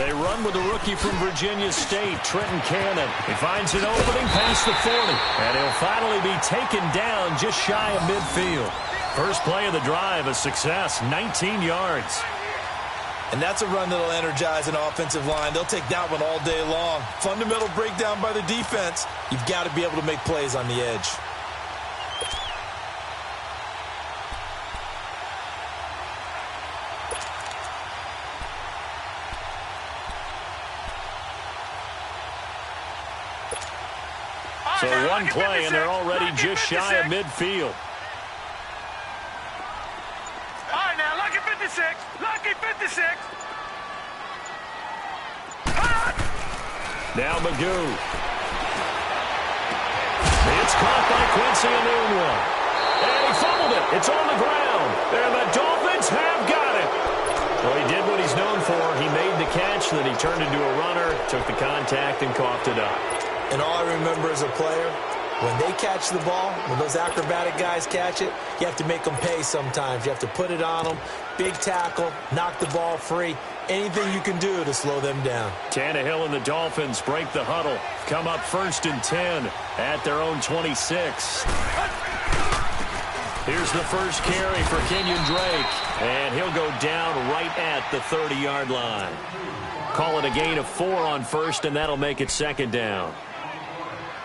They run with a rookie from Virginia State, Trenton Cannon. He finds an opening past the 40, and he'll finally be taken down just shy of midfield. First play of the drive, a success, 19 yards. And that's a run that'll energize an offensive line. They'll take that one all day long. Fundamental breakdown by the defense. You've got to be able to make plays on the edge. So one play, and they're already just shy of midfield. All right, now, lucky 56. Lucky 56. Now Magoo. It's caught by Quincy Enunwa. And he fumbled it. It's on the ground. And the Dolphins have got it. Well, he did what he's known for. He made the catch, then he turned into a runner, took the contact, and coughed it up. And all I remember as a player, when they catch the ball, when those acrobatic guys catch it, you have to make them pay sometimes. You have to put it on them, big tackle, knock the ball free, anything you can do to slow them down. Tannehill and the Dolphins break the huddle, come up 1st and 10 at their own 26. Here's the first carry for Kenyon Drake, and he'll go down right at the 30-yard line. Call it a gain of 4 on first, and that'll make it 2nd down.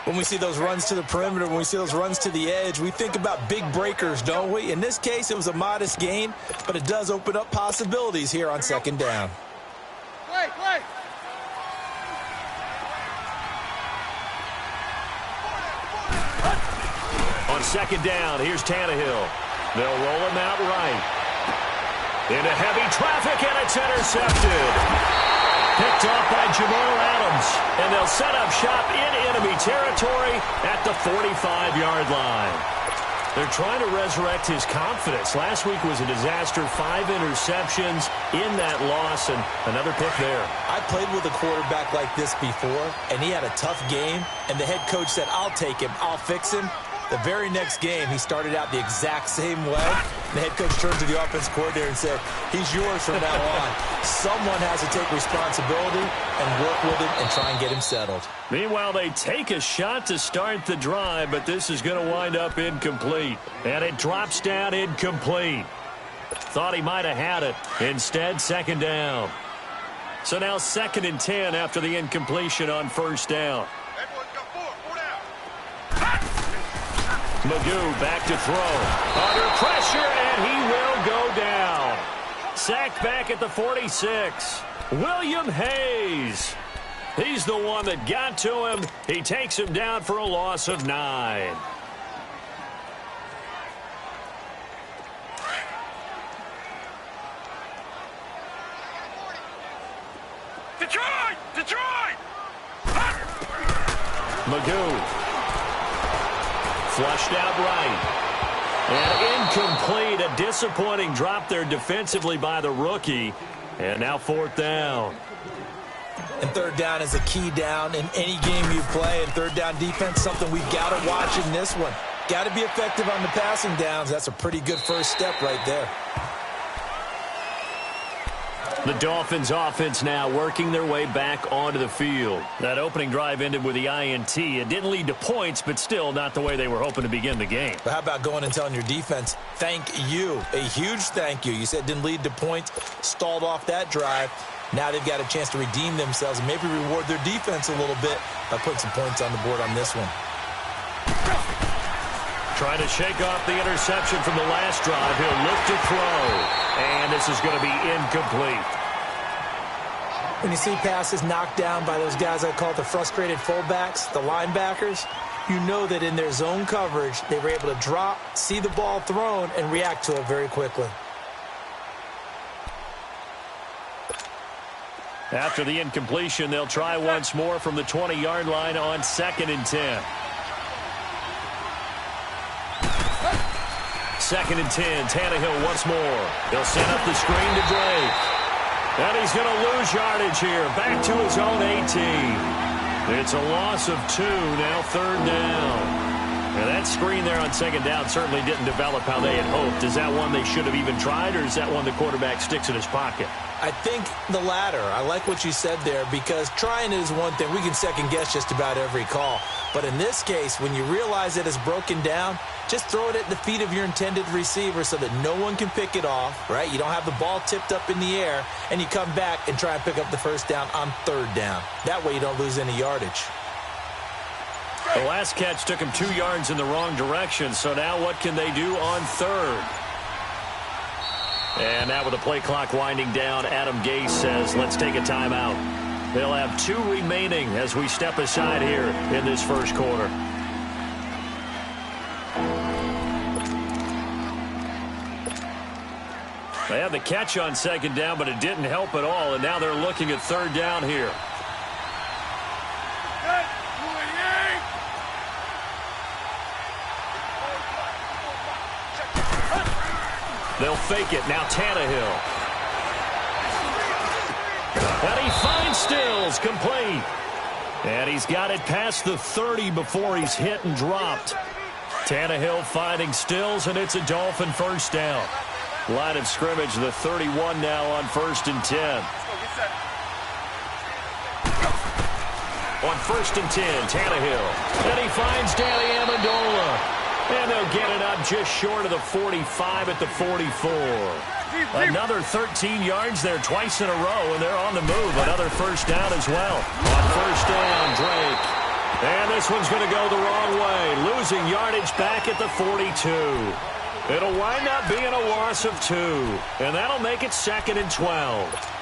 When we see those runs to the perimeter, when we see those runs to the edge, we think about big breakers, don't we? In this case, it was a modest gain, but it does open up possibilities here on 2nd down. Wait. On 2nd down, here's Tannehill. They'll roll him out right. Into heavy traffic, and it's intercepted. Picked off by Jamal Adams, and they'll set up shop in enemy territory at the 45-yard line. They're trying to resurrect his confidence. Last week was a disaster, 5 interceptions in that loss, and another pick there. I played with a quarterback like this before, and he had a tough game, and the head coach said, I'll take him, I'll fix him. The very next game, he started out the exact same way. The head coach turned to the offense coordinator and said, he's yours from now on. Someone has to take responsibility and work with him and try and get him settled. Meanwhile, they take a shot to start the drive, but this is going to wind up incomplete. And it drops down incomplete. Thought he might have had it. Instead, 2nd down. So now 2nd and 10 after the incompletion on 1st down. Magoo back to throw. Under pressure, and he will go down. Sacked back at the 46. William Hayes. He's the one that got to him. He takes him down for a loss of 9. Detroit! Magoo. Flushed out right. And incomplete. A disappointing drop there defensively by the rookie. And now 4th down. And 3rd down is a key down in any game you play. And 3rd down defense, something we've got to watch in this one. Got to be effective on the passing downs. That's a pretty good first step right there. The Dolphins offense now working their way back onto the field. That opening drive ended with the INT. It didn't lead to points, but still not the way they were hoping to begin the game. But how about going and telling your defense, thank you, a huge thank you. You said it didn't lead to points, stalled off that drive. Now they've got a chance to redeem themselves and maybe reward their defense a little bit by putting some points on the board on this one. Trying to shake off the interception from the last drive. He'll look to throw. And this is going to be incomplete. When you see passes knocked down by those guys I call the frustrated fullbacks, the linebackers, you know that in their zone coverage, they were able to drop, see the ball thrown, and react to it very quickly. After the incompletion, they'll try once more from the 20-yard line on 2nd and 10. 2nd and 10, Tannehill once more. They'll set up the screen to Drake. And he's going to lose yardage here, back to his own 18. It's a loss of 2, now 3rd down. And that screen there on second down certainly didn't develop how they had hoped. Is that one they should have even tried, or is that one the quarterback sticks in his pocket? I think the latter. I like what you said there, because trying is one thing. We can second-guess just about every call. But in this case, when you realize it is broken down, just throw it at the feet of your intended receiver so that no one can pick it off, right? You don't have the ball tipped up in the air, and you come back and try and pick up the first down on third down. That way you don't lose any yardage. The last catch took him 2 yards in the wrong direction, so now what can they do on third? And now with the play clock winding down, Adam Gase says, let's take a timeout. They'll have 2 remaining as we step aside here in this first quarter. They had the catch on second down, but it didn't help at all, and now they're looking at third down here. They'll fake it. Now Tannehill. And he finds Stills, complete. And he's got it past the 30 before he's hit and dropped. Tannehill finding Stills, and it's a Dolphin first down. Line of scrimmage, the 31 now on 1st and 10. On 1st and 10, Tannehill. And he finds Danny Amendola. And they'll get it up just short of the 45 at the 44. Another 13 yards there twice in a row, and they're on the move. Another first down as well. On first down, Drake. And this one's going to go the wrong way, losing yardage back at the 42. It'll wind up being a loss of 2, and that'll make it 2nd and 12.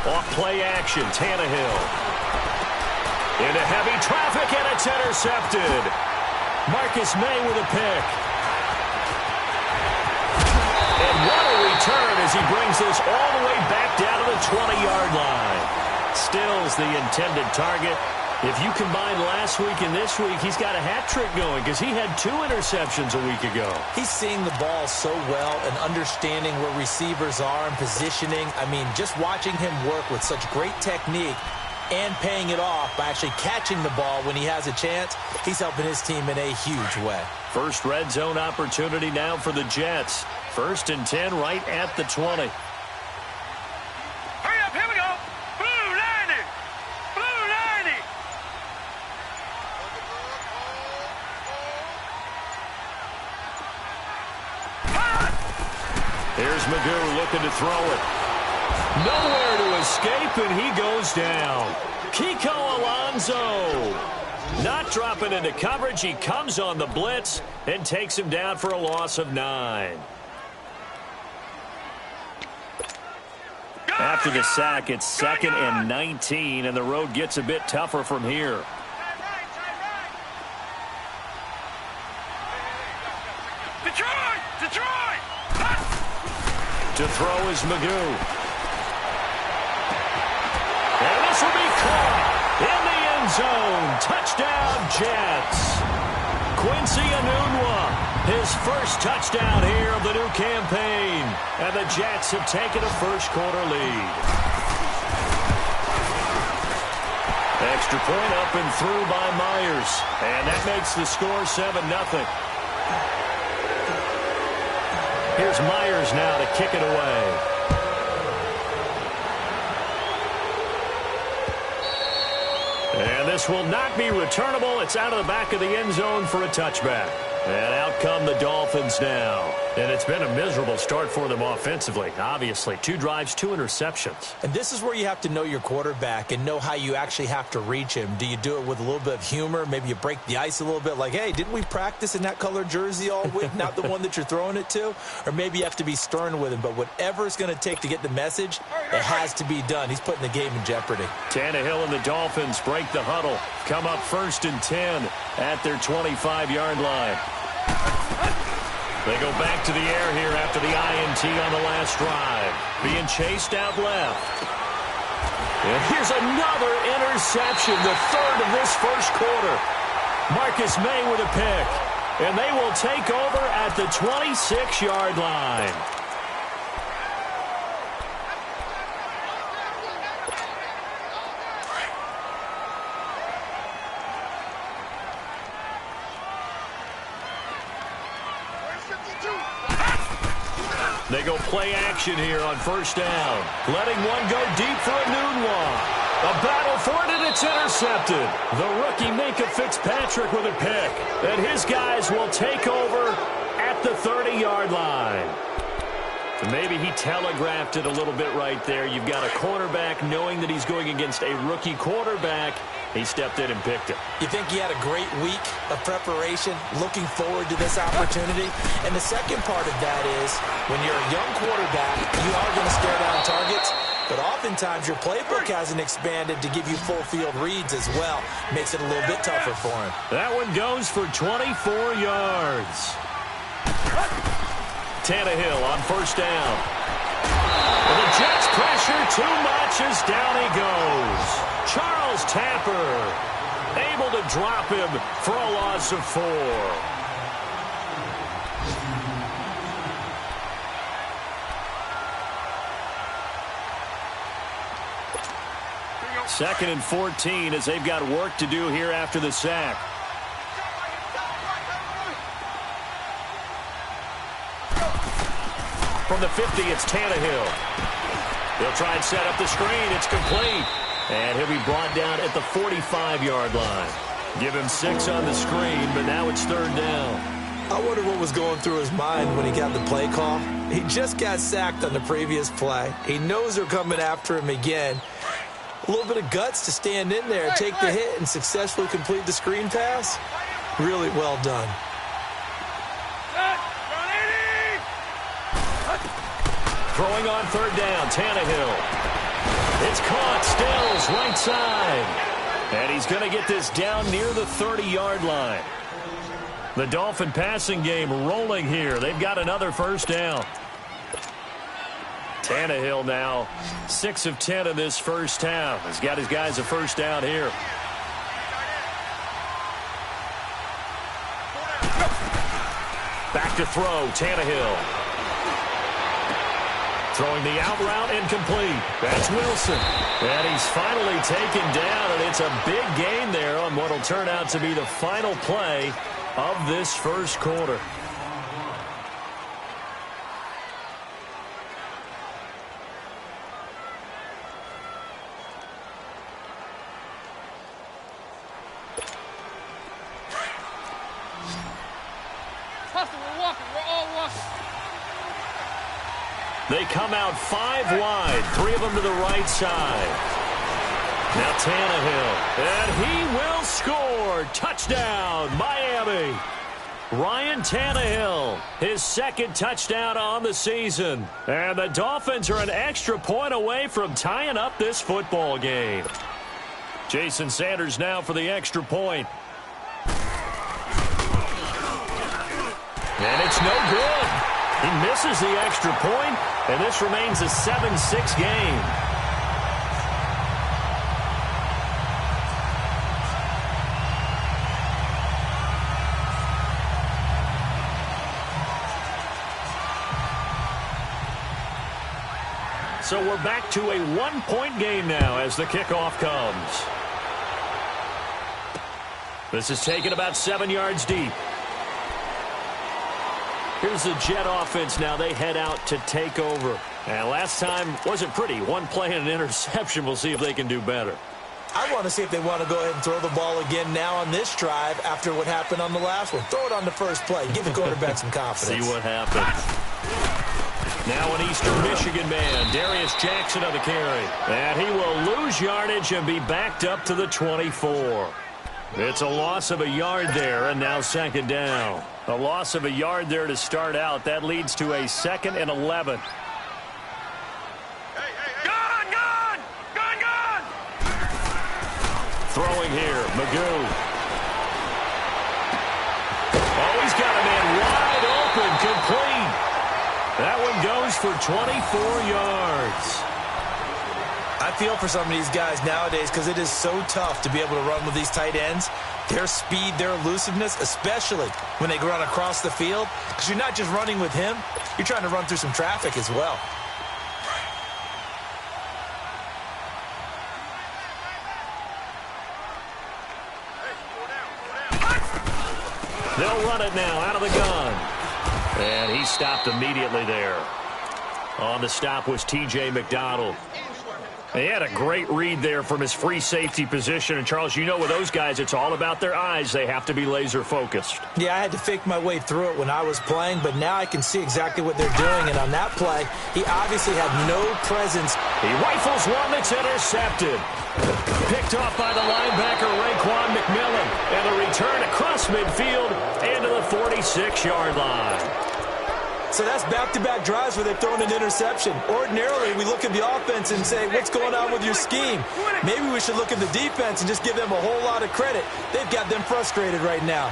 Off play action, Tannehill. Into heavy traffic, and it's intercepted. Marcus May with a pick. And what a return as he brings this all the way back down to the 20-yard line. Stills the intended target. If you combine last week and this week, he's got a hat trick going because he had 2 interceptions a week ago. He's seeing the ball so well and understanding where receivers are and positioning. I mean, just watching him work with such great technique and paying it off by actually catching the ball when he has a chance, he's helping his team in a huge way. First red zone opportunity now for the Jets. 1st and 10 right at the 20. Hurry up, here we go. Blue 90. Blue 90. Here's Magoo looking to throw it. Nowhere to escape, and he goes down. Kiko Alonso. Not dropping into coverage. He comes on the blitz and takes him down for a loss of 9. After the sack, it's 2nd and 19, and the road gets a bit tougher from here. Detroit! Detroit! To throw is Magoo. And this will be caught in the end zone. Touchdown, Jets. Quincy Enunwa, his first touchdown here of the new campaign. And the Jets have taken a first-quarter lead. Extra point up and through by Myers. And that makes the score 7-0. Here's Myers now to kick it away. And this will not be returnable. It's out of the back of the end zone for a touchback. And out come the Dolphins now. And it's been a miserable start for them offensively, obviously. 2 drives, 2 interceptions. And this is where you have to know your quarterback and know how you actually have to reach him. Do you do it with a little bit of humor? Maybe you break the ice a little bit like, hey, didn't we practice in that color jersey all week? Not the one that you're throwing it to? Or maybe you have to be stern with him. But whatever it's going to take to get the message, it has to be done. He's putting the game in jeopardy. Tannehill and the Dolphins break the huddle. Come up 1st and 10 at their 25-yard line. They go back to the air here after the INT on the last drive. Being chased out left. And here's another interception, the third of this first quarter. Marcus May with a pick. And they will take over at the 26-yard line. They go play action here on first down. Letting one go deep for a noon walk. A battle for it, and it's intercepted. The rookie Minkah Fitzpatrick with a pick. And his guys will take over at the 30-yard line. Maybe he telegraphed it a little bit right there. You've got a quarterback knowing that he's going against a rookie quarterback. He stepped in and picked it. You think he had a great week of preparation, looking forward to this opportunity? And the second part of that is, when you're a young quarterback, you are going to stare down targets, but oftentimes your playbook hasn't expanded to give you full field reads as well. Makes it a little bit tougher for him. That one goes for 24 yards. Tannehill on first down. And the Jets pressure too much as down he goes. Charles Tapper able to drop him for a loss of 4. Second and 14 as they've got work to do here after the sack. From the 50, it's Tannehill. He'll try and set up the screen. It's complete. And he'll be brought down at the 45-yard line. Give him 6 on the screen, but now it's third down. I wonder what was going through his mind when he got the play call. He just got sacked on the previous play. He knows they're coming after him again. A little bit of guts to stand in there, take the hit, and successfully complete the screen pass. Really well done. Throwing on third down, Tannehill. It's caught, Stills, right side. And he's going to get this down near the 30-yard line. The Dolphin passing game rolling here. They've got another first down. Tannehill now 6 of 10 in this first half. He's got his guys a first down here. Back to throw, Tannehill. Throwing the out route incomplete. That's Wilson. And he's finally taken down, and it's a big gain there on what will turn out to be the final play of this first quarter. We're walking. We're all walking. They come out 5 wide, 3 of them to the right side. Now Tannehill, and he will score. Touchdown, Miami. Ryan Tannehill, his second touchdown on the season. And the Dolphins are an extra point away from tying up this football game. Jason Sanders now for the extra point. And it's no good. He misses the extra point, and this remains a 7-6 game. So we're back to a 1-point game now as the kickoff comes. This is taken about 7 yards deep. Here's the Jet offense now. They head out to take over. And last time wasn't pretty. 1 play and an interception. We'll see if they can do better. I want to see if they want to go ahead and throw the ball again now on this drive after what happened on the last one. Throw it on the first play. Give the quarterback some confidence. See what happens. Now an Eastern Michigan man, Darius Jackson on the carry. And he will lose yardage and be backed up to the 24. It's a loss of a yard there, and now second down. A loss of a yard there to start out. That leads to a 2nd and 11. Gone! Throwing here, Magoo. Oh, he's got a man wide open, complete. That one goes for 24 yards. I feel for some of these guys nowadays because it is so tough to be able to run with these tight ends. Their speed, their elusiveness, especially when they run across the field, because you're not just running with him, you're trying to run through some traffic as well. They'll run it now out of the gun. And he stopped immediately there. On the stop was T.J. McDonald. He had a great read there from his free safety position. And, Charles, you know with those guys, it's all about their eyes. They have to be laser-focused. Yeah, I had to fake my way through it when I was playing, but now I can see exactly what they're doing. And on that play, he obviously had no presence. He rifles one that's intercepted. Picked off by the linebacker, Raekwon McMillan. And a return across midfield into the 46-yard line. So that's back-to-back drives where they've thrown an interception. Ordinarily, we look at the offense and say, what's going on with your scheme? Maybe we should look at the defense and just give them a whole lot of credit. They've got them frustrated right now.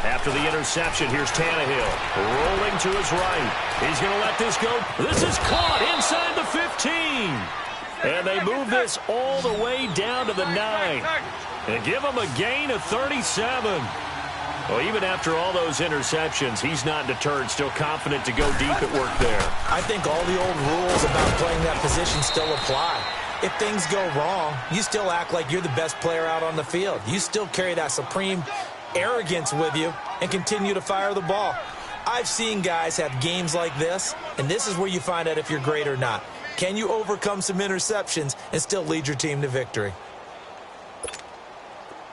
After the interception, here's Tannehill rolling to his right. He's going to let this go. This is caught inside the 15. And they move this all the way down to the 9. And give him a gain of 37. Well, even after all those interceptions, he's not deterred, still confident to go deep at work there. I think all the old rules about playing that position still apply. If things go wrong, you still act like you're the best player out on the field. You still carry that supreme arrogance with you and continue to fire the ball. I've seen guys have games like this, and this is where you find out if you're great or not. Can you overcome some interceptions and still lead your team to victory?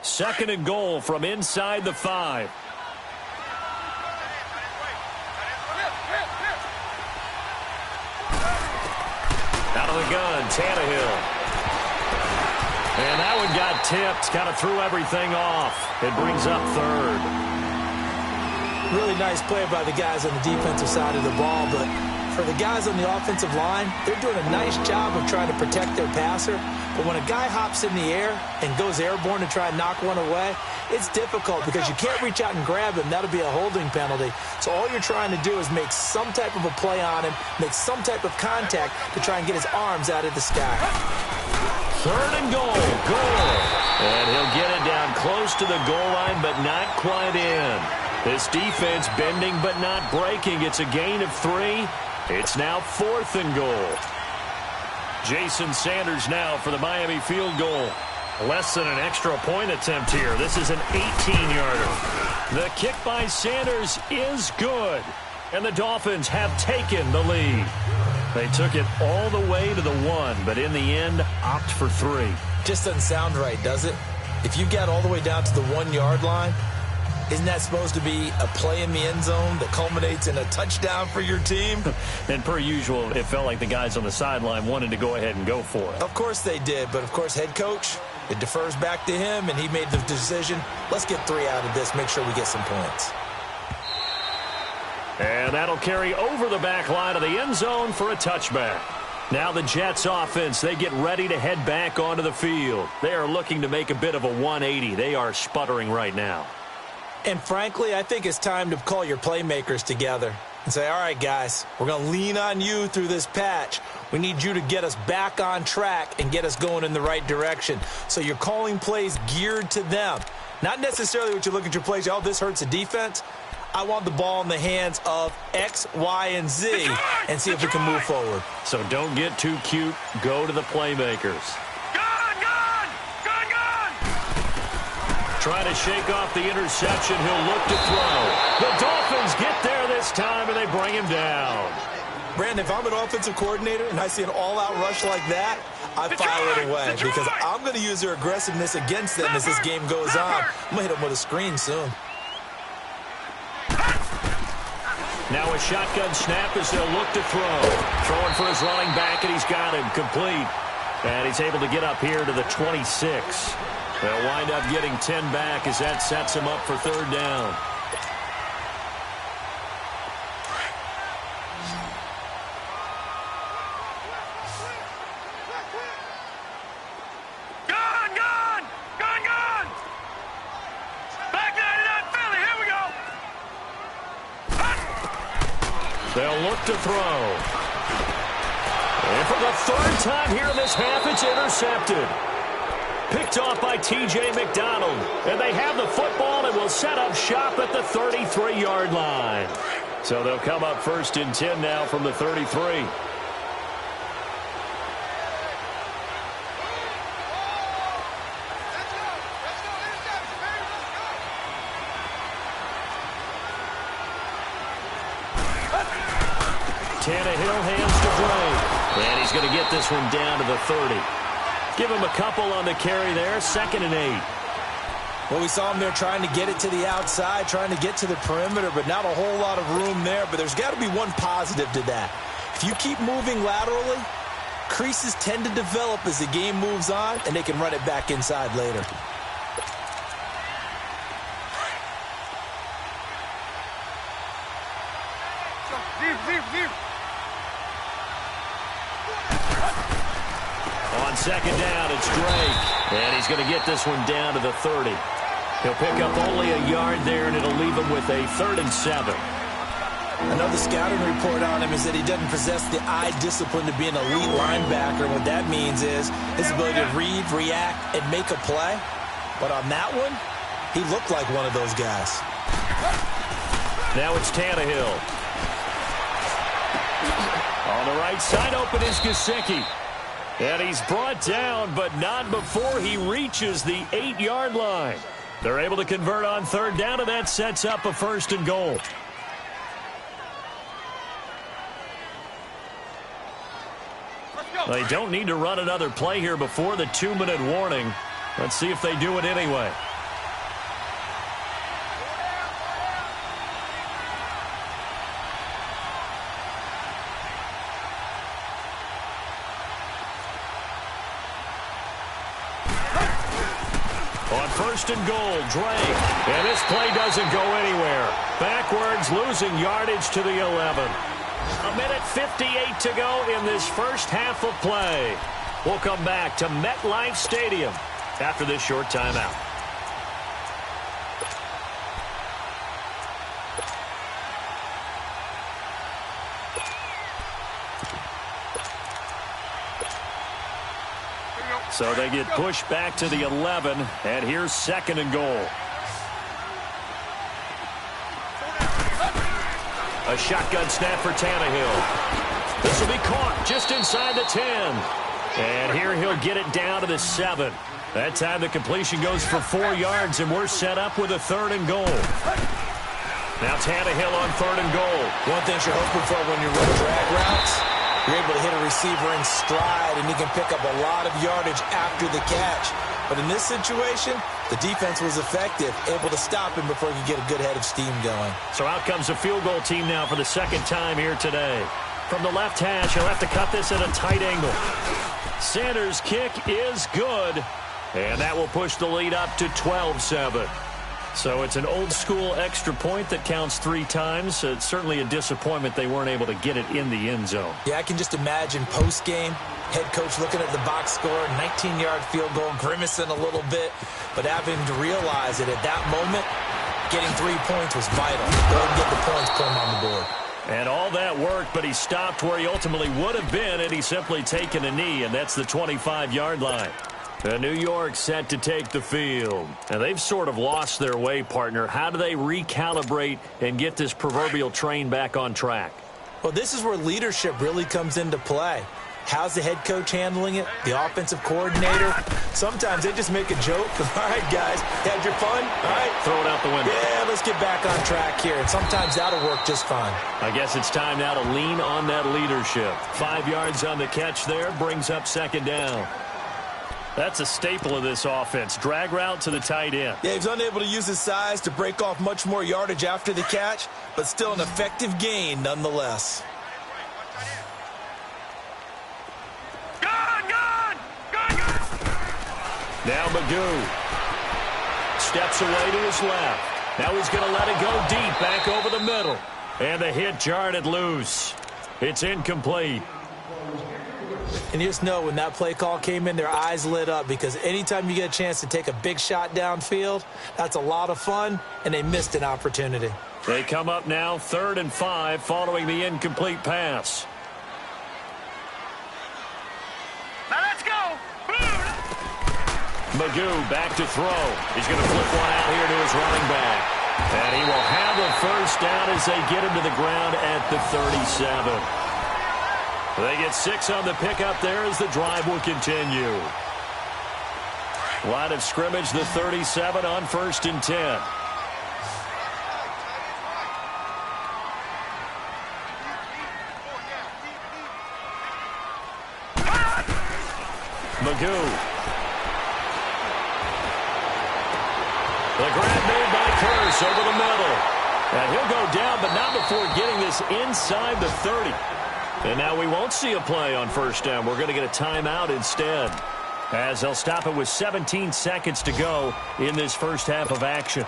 2nd and goal from inside the 5. Out of the gun, Tannehill. And that one got tipped, kind of threw everything off. It brings up 3rd. Really nice play by the guys on the defensive side of the ball, but for the guys on the offensive line, they're doing a nice job of trying to protect their passer. But when a guy hops in the air and goes airborne to try and knock one away, it's difficult because you can't reach out and grab him. That'll be a holding penalty. So all you're trying to do is make some type of a play on him, make some type of contact to try and get his arms out of the sky. 3rd and goal. And he'll get it down close to the goal line, but not quite in. This defense bending but not breaking. It's a gain of 3. It's now 4th and goal. Jason Sanders now for the Miami field goal. Less than an extra point attempt here. This is an 18-yarder. The kick by Sanders is good. And the Dolphins have taken the lead. They took it all the way to the 1, but in the end, opt for 3. Just doesn't sound right, does it? If you got all the way down to the 1-yard line, isn't that supposed to be a play in the end zone that culminates in a touchdown for your team? And per usual, it felt like the guys on the sideline wanted to go ahead and go for it. Of course they did, but of course head coach, it defers back to him, and he made the decision. Let's get 3 out of this, make sure we get some points. And that'll carry over the back line of the end zone for a touchback. Now the Jets offense, they get ready to head back onto the field. They are looking to make a bit of a 180. They are sputtering right now. And frankly, I think it's time to call your playmakers together and say, all right, guys, we're going to lean on you through this patch. We need you to get us back on track and get us going in the right direction. So you're calling plays geared to them. Not necessarily what you look at your plays, oh, this hurts the defense. I want the ball in the hands of X, Y, and Z and see if we can move forward. So don't get too cute. Go to the playmakers. Trying to shake off the interception. He'll look to throw. The Dolphins get there this time, and they bring him down. Brandon, if I'm an offensive coordinator and I see an all-out rush like that, I file it away because I'm going to use their aggressiveness against them as this game goes on. I'm going to hit them with a screen soon. Now a shotgun snap as they'll look to throw. Throwing for his running back, and he's got him complete. And he's able to get up here to the 26. They'll wind up getting 10 back as that sets him up for 3rd down. Gun! Back 99 Philly, here we go! They'll look to throw. And for the third time here in this half, it's intercepted. Picked off by T.J. McDonald. And they have the football and will set up shop at the 33-yard line. So they'll come up 1st and 10 now from the 33. Tannehill hands to Bray. And he's going to get this one down to the 30. Give him a couple on the carry there. 2nd and 8. Well, we saw him there trying to get it to the outside, trying to get to the perimeter, but not a whole lot of room there. But there's got to be one positive to that. If you keep moving laterally, creases tend to develop as the game moves on, and they can run it back inside later. On 2nd down, it's Drake. And he's going to get this one down to the 30. He'll pick up only a yard there, and it'll leave him with a 3rd and 7. Another scouting report on him is that he doesn't possess the eye discipline to be an elite linebacker. And what that means is his ability to read, react, and make a play. But on that one, he looked like one of those guys. Now it's Tannehill. On the right side, open is Gesicki. And he's brought down, but not before he reaches the 8-yard line. They're able to convert on 3rd down, and that sets up a 1st and goal. They don't need to run another play here before the 2-minute warning. Let's see if they do it anyway. On 1st and goal, Drake. And this play doesn't go anywhere. Backwards, losing yardage to the 11. 1:58 to go in this first half of play. We'll come back to MetLife Stadium after this short timeout. So they get pushed back to the 11, and here's 2nd and goal. A shotgun snap for Tannehill. This will be caught just inside the 10. And here he'll get it down to the 7. That time the completion goes for 4 yards, and we're set up with a 3rd and goal. Now Tannehill on 3rd and goal. One thing you're hoping for when you run drag routes, you're able to hit a receiver in stride, and he can pick up a lot of yardage after the catch. But in this situation, the defense was effective, able to stop him before he could get a good head of steam going. So out comes a field goal team now for the 2nd time here today. From the left hash, he'll have to cut this at a tight angle. Sanders' kick is good, and that will push the lead up to 12-7. So it's an old-school extra point that counts 3 times. It's certainly a disappointment they weren't able to get it in the end zone. Yeah, I can just imagine post-game, head coach looking at the box score, 19-yard field goal, grimacing a little bit, but having to realize that at that moment, getting 3 points was vital. Go ahead and get the points, put them on the board. And all that worked, but he stopped where he ultimately would have been, and he's simply taken a knee, and that's the 25-yard line. And New York set to take the field. And they've sort of lost their way, partner. How do they recalibrate and get this proverbial train back on track? Well, this is where leadership really comes into play. How's the head coach handling it? The offensive coordinator? Sometimes they just make a joke. All right, guys, had your fun? All right. Throw it out the window. Yeah, let's get back on track here. And sometimes that'll work just fine. I guess it's time now to lean on that leadership. 5 yards on the catch there, brings up 2nd down. That's a staple of this offense. Drag route to the tight end. Yeah, he's unable to use his size to break off much more yardage after the catch, but still an effective gain nonetheless. Now Magoo steps away to his left. Now he's going to let it go deep back over the middle. And the hit jarred it loose. It's incomplete. And you just know when that play call came in, their eyes lit up because anytime you get a chance to take a big shot downfield, that's a lot of fun, and they missed an opportunity. They come up now 3rd and 5 following the incomplete pass. Magoo back to throw. He's going to flip one out here to his running back. And he will have a first down as they get him to the ground at the 37. They get 6 on the pickup there as the drive will continue. Line of scrimmage, the 37 on 1st and 10. Magoo. The grab made by Curse over the middle. And he'll go down, but not before getting this inside the 30. And now we won't see a play on first down. We're going to get a timeout instead, as they'll stop it with 17 seconds to go in this first half of action.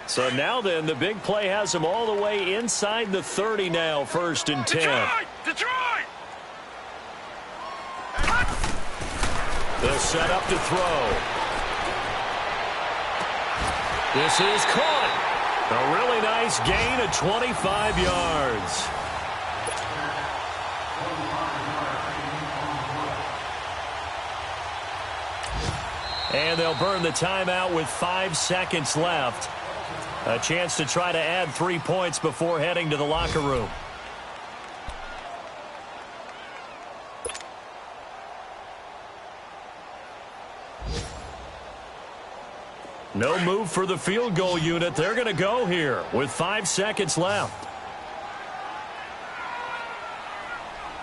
So now then, the big play has them all the way inside the 30 now, 1st and 10. Detroit! They'll set up to throw. This is caught. A really nice gain of 25 yards. And they'll burn the timeout with 5 seconds left. A chance to try to add 3 points before heading to the locker room. No move for the field goal unit. They're going to go here with 5 seconds left.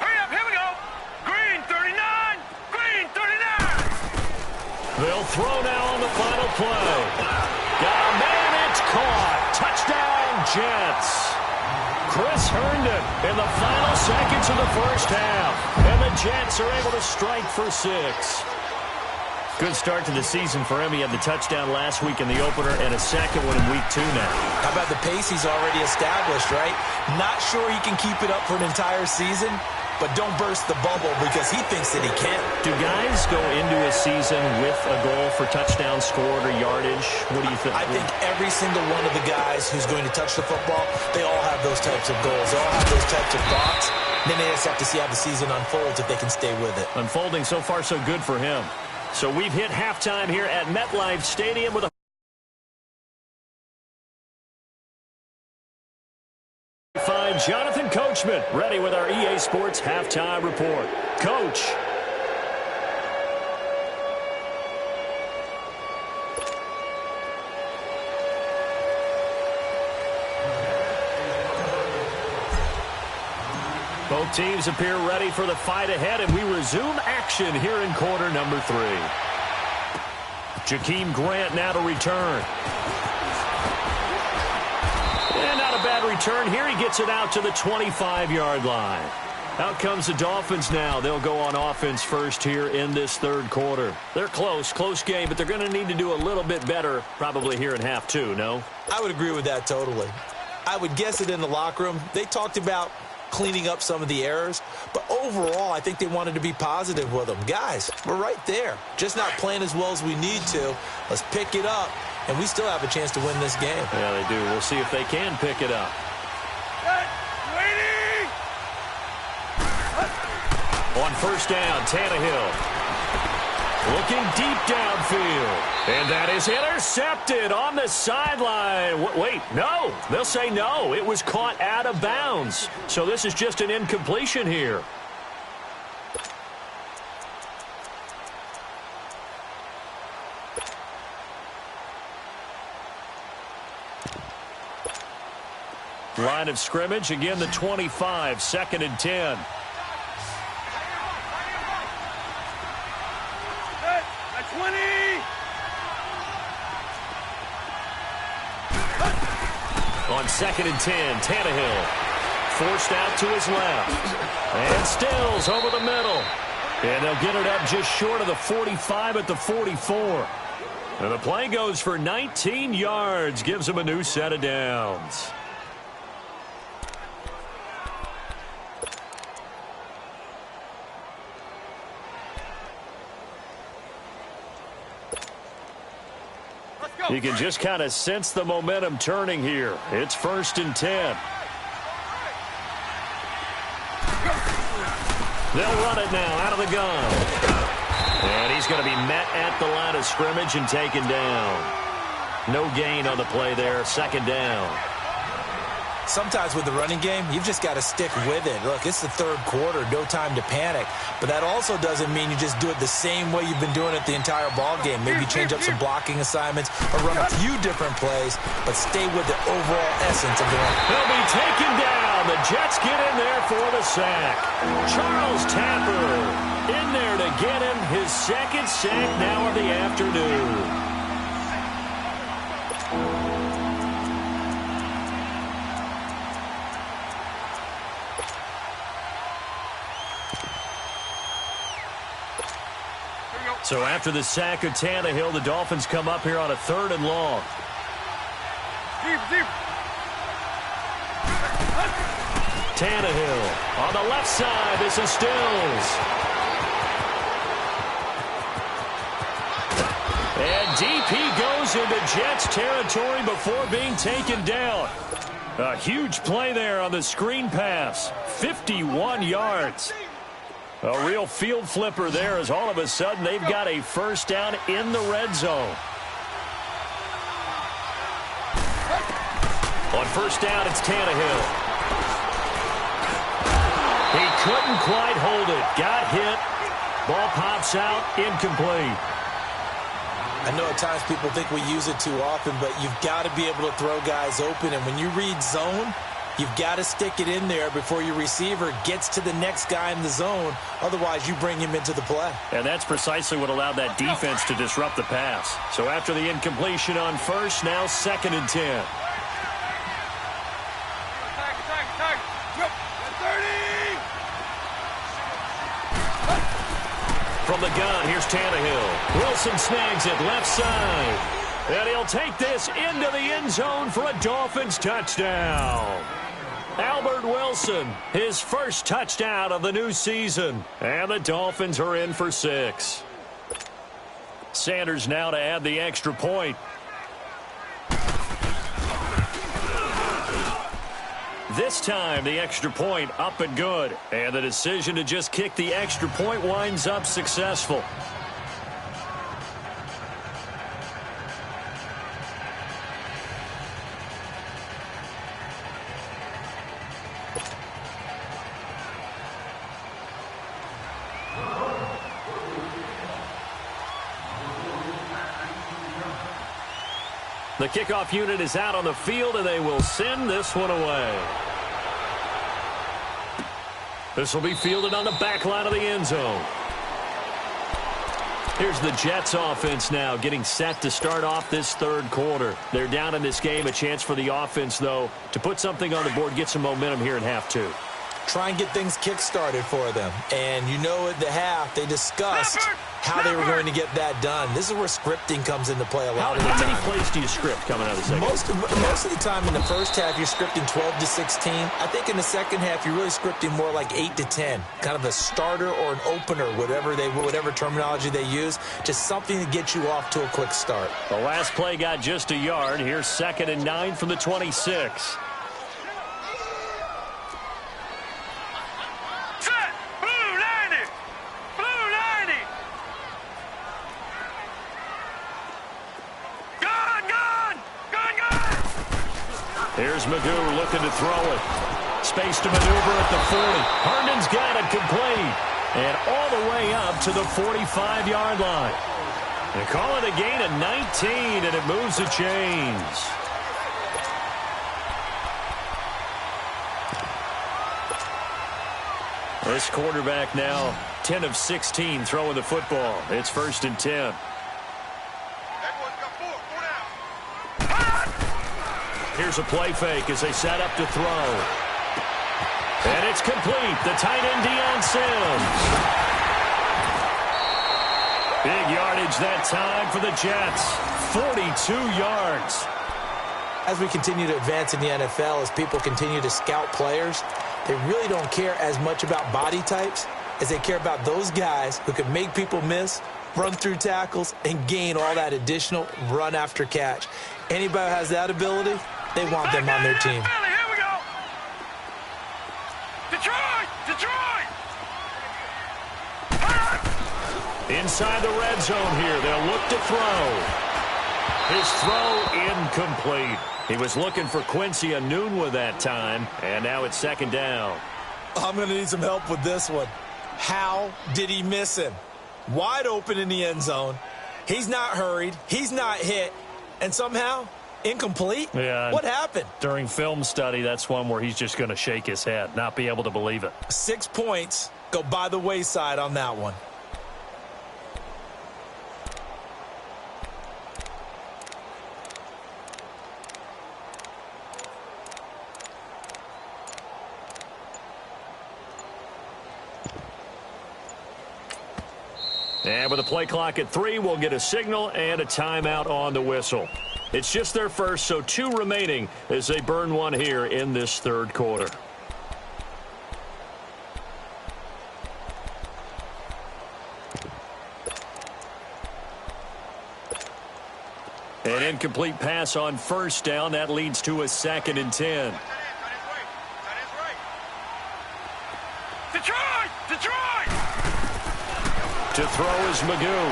Hurry up, here we go. Green 39, green 39. They'll throw now on the final play. Got a man, it's caught. Touchdown, Jets. Chris Herndon in the final seconds of the first half. And the Jets are able to strike for 6. Good start to the season for him. He had the touchdown last week in the opener and a second one in week 2 now. How about the pace he's already established, right? Not sure he can keep it up for an entire season, but don't burst the bubble because he thinks that he can. Do guys go into a season with a goal for touchdown scored or yardage? What do you think? I think every single one of the guys who's going to touch the football, they all have those types of goals. They all have those types of thoughts. Then they just have to see how the season unfolds if they can stay with it. Unfolding so far so good for him. So we've hit halftime here at MetLife Stadium with a find Jonathan Coachman ready with our EA Sports halftime report. Coach. Both teams appear ready for the fight ahead, and we resume action here in quarter number 3. Jakeem Grant now to return. And not a bad return here. He gets it out to the 25-yard line. Out comes the Dolphins now. They'll go on offense first here in this third quarter. They're close game, but they're going to need to do a little bit better probably here in half 2, no? I would agree with that totally. I would guess it in the locker room. They talked about cleaning up some of the errors, but overall I think they wanted to be positive with them. Guys, we're right there, just not playing as well as we need to. Let's pick it up, and we still have a chance to win this game. Yeah, they do. We'll see if they can pick it up. Waiting! On first down, Tannehill looking deep downfield. And that is intercepted on the sideline. Wait, no. They'll say no. It was caught out of bounds. So this is just an incompletion here. Line of scrimmage, again the 25, 2nd and 10. On 2nd and 10, Tannehill forced out to his left. And Stills over the middle. And they'll get it up just short of the 45 at the 44. And the play goes for 19 yards, gives them a new set of downs. You can just kind of sense the momentum turning here. It's 1st and 10. They'll run it now out of the gun. And he's going to be met at the line of scrimmage and taken down. No gain on the play there. Second down. Sometimes with the running game, you've just got to stick with it. Look, it's the third quarter, no time to panic. But that also doesn't mean you just do it the same way you've been doing it the entire ball game. Maybe change up some blocking assignments or run a few different plays, but stay with the overall essence of the run. They'll be taken down. The Jets get in there for the sack. Charles Tapper in there to get him his second sack now of the afternoon. So after the sack of Tannehill, the Dolphins come up here on a 3rd and long. Deep. Tannehill on the left side. This is Stills. And deep he goes into Jets territory before being taken down. A huge play there on the screen pass. 51 yards. A real field flipper there as all of a sudden they've got a first down in the red zone. On first down, it's Tannehill. He couldn't quite hold it. Got hit. Ball pops out. Incomplete. I know at times people think we use it too often, but you've got to be able to throw guys open. And when you read zone, you've got to stick it in there before your receiver gets to the next guy in the zone. Otherwise, you bring him into the play. And that's precisely what allowed that defense to disrupt the pass. So after the incompletion on first, now 2nd and 10. From the gun, here's Tannehill. Wilson snags it left side. And he'll take this into the end zone for a Dolphins touchdown. Albert Wilson, his first touchdown of the new season. And the Dolphins are in for 6. Sanders now to add the extra point. This time, the extra point up and good. And the decision to just kick the extra point winds up successful. The kickoff unit is out on the field, and they will send this one away. This will be fielded on the back line of the end zone. Here's the Jets offense now getting set to start off this 3rd quarter. They're down in this game. A chance for the offense, though, to put something on the board, get some momentum here in half 2. Try and get things kick-started for them. And you know at the half, they discussed how they were going to get that done. This is where scripting comes into play a lot of the time. How many plays do you script coming out of the second? Most of the time in the first half, you're scripting 12 to 16. I think in the second half, you're really scripting more like 8 to 10. Kind of a starter or an opener, whatever terminology they use. Just something to get you off to a quick start. The last play got just a yard. Here's 2nd and 9 from the 26. Here's Magoo looking to throw it. Space to maneuver at the 40. Herndon's got it complete. And all the way up to the 45-yard line. They call it a gain of 19, and it moves the chains. This quarterback now 10 of 16 throwing the football. It's 1st and 10. Here's a play fake as they set up to throw. And it's complete. The tight end, Deion Sims. Big yardage that time for the Jets. 42 yards. As we continue to advance in the NFL, as people continue to scout players, they really don't care as much about body types as they care about those guys who can make people miss, run through tackles, and gain all that additional run after catch. Anybody who has that ability, they want them on their team. Here we go. Detroit! Inside the red zone here, they'll look to throw. His throw incomplete. He was looking for Quincy Enunwa that time, and now it's second down. I'm going to need some help with this one. How did he miss him? Wide open in the end zone. He's not hurried. He's not hit. And somehow, incomplete? Yeah. What happened? During film study, that's one where he's just going to shake his head, not be able to believe it. 6 points go by the wayside on that one. And with a play clock at 3, we'll get a signal and a timeout on the whistle. It's just their first, so 2 remaining as they burn one here in this third quarter. An incomplete pass on first down. That leads to a 2nd and 10. Detroit! Detroit! To throw is Magoo.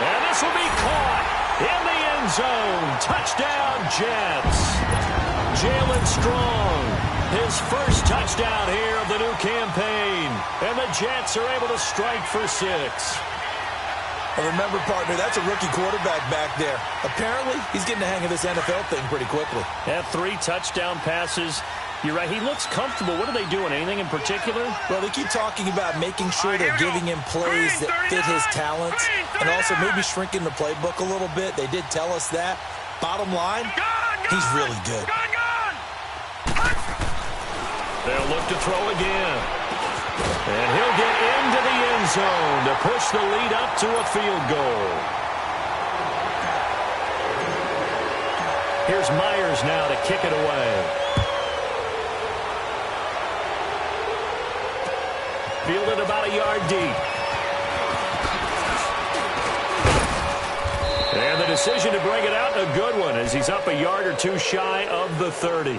And this will be caught in the end zone. Touchdown, Jets. Jalen Strong, his first touchdown here of the new campaign. And the Jets are able to strike for 6. Well, remember, partner, that's a rookie quarterback back there. Apparently, he's getting the hang of this NFL thing pretty quickly. Had 3 touchdown passes. You're right. He looks comfortable. What are they doing? Anything in particular? Well, they keep talking about making sure they're giving him plays that fit his talents and also maybe shrinking the playbook a little bit. They did tell us that. Bottom line, he's really good. They'll look to throw again. And he'll get into the end zone to push the lead up to a field goal. Here's Myers now to kick it away. Fielded about a yard deep. And the decision to bring it out, a good one, as he's up a yard or 2 shy of the 30.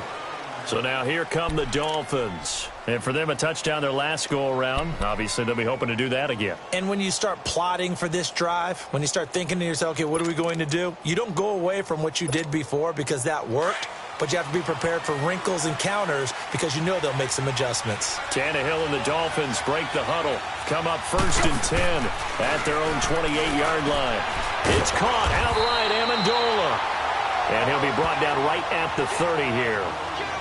So now here come the Dolphins. And for them, a touchdown their last go-around. Obviously, they'll be hoping to do that again. And when you start plotting for this drive, when you start thinking to yourself, okay, what are we going to do? You don't go away from what you did before because that worked. But you have to be prepared for wrinkles and counters because you know they'll make some adjustments. Tannehill and the Dolphins break the huddle. Come up 1st and 10 at their own 28-yard line. It's caught outright, Amendola. And he'll be brought down right at the 30 here.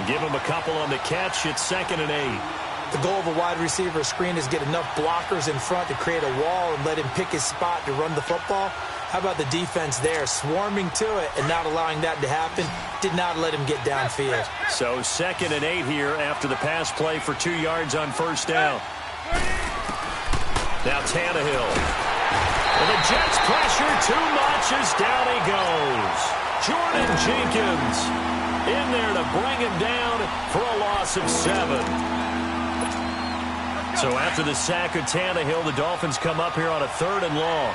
Give him a couple on the catch. It's 2nd and 8. The goal of a wide receiver screen is get enough blockers in front to create a wall and let him pick his spot to run the football. How about the defense there, swarming to it and not allowing that to happen? Did not let him get downfield. So 2nd and 8 here after the pass play for 2 yards on first down. Now Tannehill. And the Jets pressure too much as down he goes. Jordan Jenkins in there to bring him down for a loss of 7. So after the sack of Tannehill, the Dolphins come up here on a 3rd and long.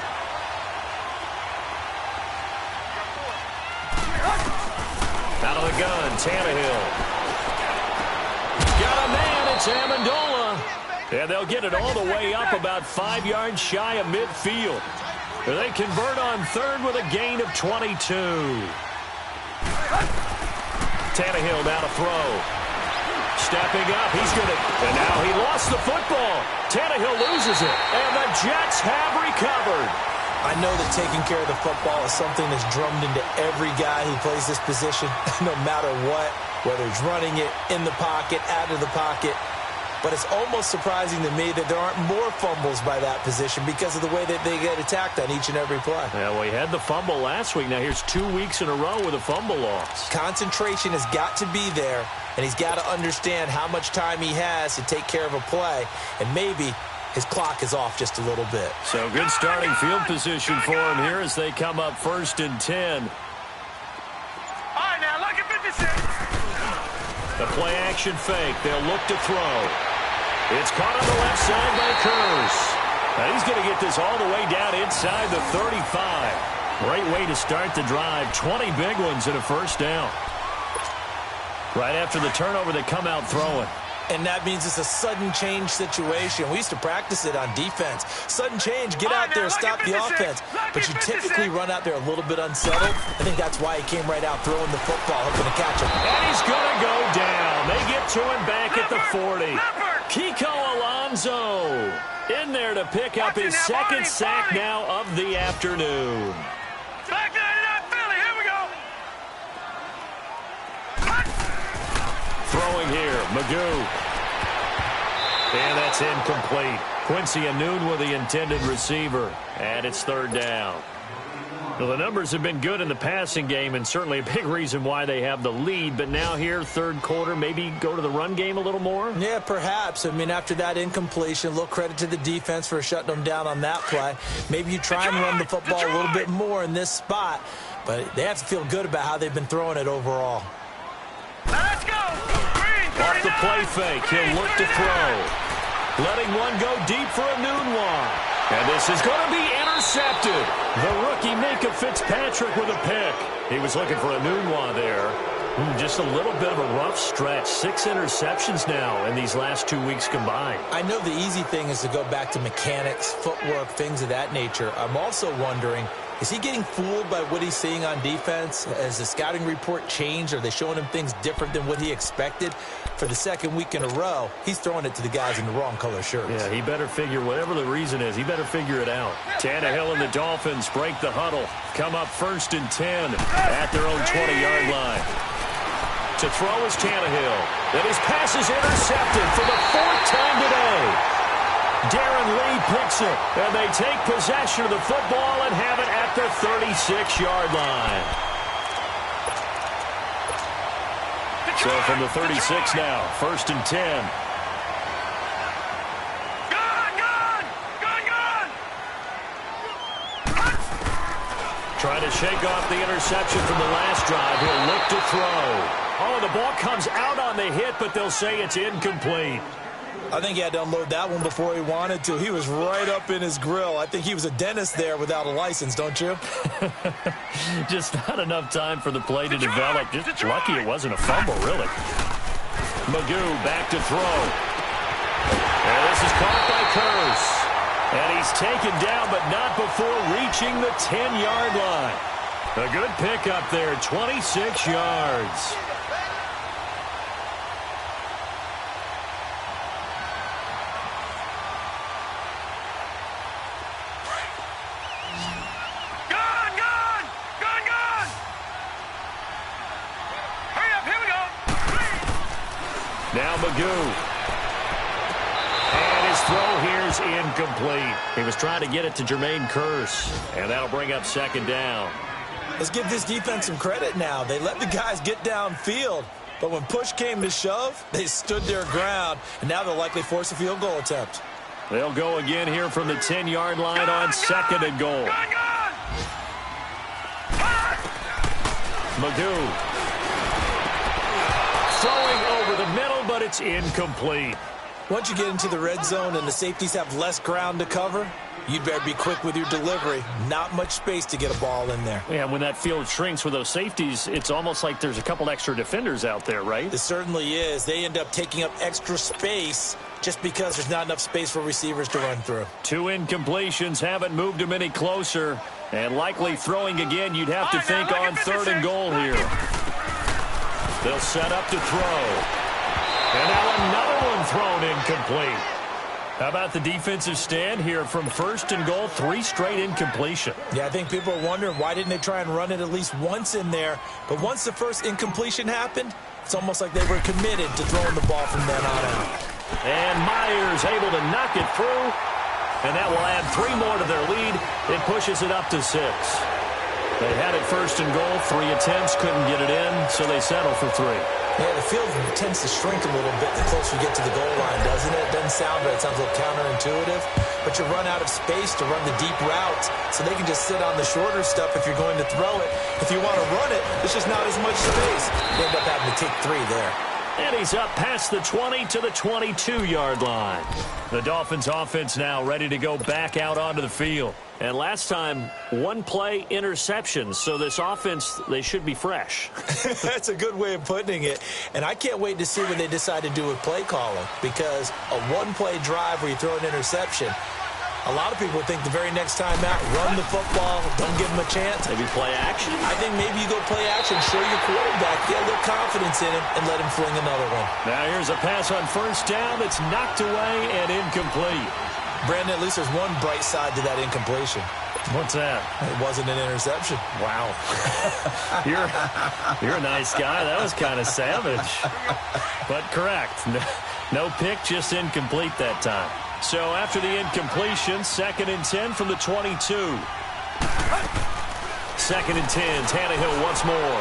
Out of the gun, Tannehill. Got a man, it's Amendola. And they'll get it all the way up about 5 yards shy of midfield. They convert on 3rd with a gain of 22. Tannehill now to throw. Stepping up, he's going to, and now he lost the football. Tannehill loses it, and the Jets have recovered. I know that taking care of the football is something that's drummed into every guy who plays this position, no matter what, whether he's running it, in the pocket, out of the pocket. But it's almost surprising to me that there aren't more fumbles by that position because of the way that they get attacked on each and every play. Yeah, well, he had the fumble last week. Now here's 2 weeks in a row with a fumble loss. Concentration has got to be there, and he's got to understand how much time he has to take care of a play, and maybe his clock is off just a little bit. So good starting field position for him here as they come up 1st and 10. All right, now, look at 56. The play-action fake. They'll look to throw. It's caught on the left side by Kurz. Now he's going to get this all the way down inside the 35. Great way to start the drive. 20 big ones in a first down. Right after the turnover, they come out throwing. And that means it's a sudden change situation. We used to practice it on defense. Sudden change, get out there, stop the offense. But you typically run out there a little bit unsettled. I think that's why he came right out throwing the football, hoping to catch him. And he's going to go down. They get to him back at the 40. Kiko Alonso in there to pick up his second sack now of the afternoon. Back to Philly. Here we go. Throwing here, Magoo. And that's incomplete. Quincy Anoon with the intended receiver. And it's third down. Well, the numbers have been good in the passing game and certainly a big reason why they have the lead. But now here, third quarter, maybe go to the run game a little more? Yeah, perhaps. I mean, after that incompletion, a little credit to the defense for shutting them down on that play. Maybe you try and run the football a little bit more in this spot. But they have to feel good about how they've been throwing it overall. Let's go. Off the play fake, he'll look to throw. Letting one go deep for a noon one. And this is going to be intercepted. The rookie Minka Fitzpatrick with a pick. He was looking for a noon one there. Just a little bit of a rough stretch. 6 interceptions now in these last 2 weeks combined. I know the easy thing is to go back to mechanics, footwork, things of that nature. I'm also wondering, is he getting fooled by what he's seeing on defense? Has the scouting report changed? Are they showing him things different than what he expected? For the second week in a row, he's throwing it to the guys in the wrong color shirts. Yeah, he better figure, whatever the reason is, he better figure it out. Tannehill and the Dolphins break the huddle. Come up 1st and 10 at their own 20-yard line. To throw is Tannehill. And his pass is intercepted for the 4th time today. Darren Lee picks it. And they take possession of the football and have it at the 36-yard line. So from the 36 now, 1st and 10. Trying to shake off the interception from the last drive. He'll look to throw. Oh, the ball comes out on the hit, but they'll say it's incomplete. I think he had to unload that one before he wanted to. He was right up in his grill. I think he was a dentist there without a license, don't you? Just not enough time for the play to develop. Just lucky it wasn't a fumble, really. Magoo back to throw. And this is caught by Curse. And he's taken down, but not before reaching the 10-yard line. A good pickup there, 26 yards. Now Magoo. And his throw here is incomplete. He was trying to get it to Jermaine Curse. And that'll bring up 2nd down. Let's give this defense some credit now. They let the guys get downfield. But when push came to shove, they stood their ground. And now they'll likely force a field goal attempt. They'll go again here from the 10-yard line on 2nd and goal. Magoo. Throwing over the middle, but it's incomplete. Once you get into the red zone and the safeties have less ground to cover, you'd better be quick with your delivery. Not much space to get a ball in there. Yeah, when that field shrinks with those safeties, it's almost like there's a couple extra defenders out there, right? It certainly is. They end up taking up extra space just because there's not enough space for receivers to run through. 2 incompletions haven't moved them any closer. And likely throwing again, you'd have to think on 3rd and goal here. They'll set up to throw. And now another one thrown incomplete. How about the defensive stand here from 1st and goal, 3 straight incompletion? Yeah, I think people are wondering why didn't they try and run it at least once in there. But once the first incompletion happened, it's almost like they were committed to throwing the ball from then on out. And Myers able to knock it through. And that will add 3 more to their lead. It pushes it up to 6. They had it 1st and goal, 3 attempts, couldn't get it in, so they settle for 3. Yeah, the field tends to shrink a little bit the closer you get to the goal line, doesn't it? It doesn't sound right. It sounds a little counterintuitive. But you run out of space to run the deep routes, so they can just sit on the shorter stuff if you're going to throw it. If you want to run it, there's just not as much space. You end up having to take 3 there. And he's up past the 20 to the 22-yard line. The Dolphins offense now ready to go back out onto the field. And last time, one play interception. So this offense, they should be fresh. That's a good way of putting it. And I can't wait to see what they decide to do with play calling, because a one-play drive where you throw an interception, a lot of people think the very next time out, run the football, don't give them a chance. Maybe play action? I think maybe you go play action, show your quarterback, get a little confidence in him, and let him fling another one. Now here's a pass on first down that's knocked away and incomplete. Brandon, at least there's one bright side to that incompletion. What's that? It wasn't an interception. Wow. You're a nice guy. That was kind of savage. But correct. No pick, just incomplete that time. So after the incompletion, 2nd and 10 from the 22. 2nd and 10, Tannehill once more.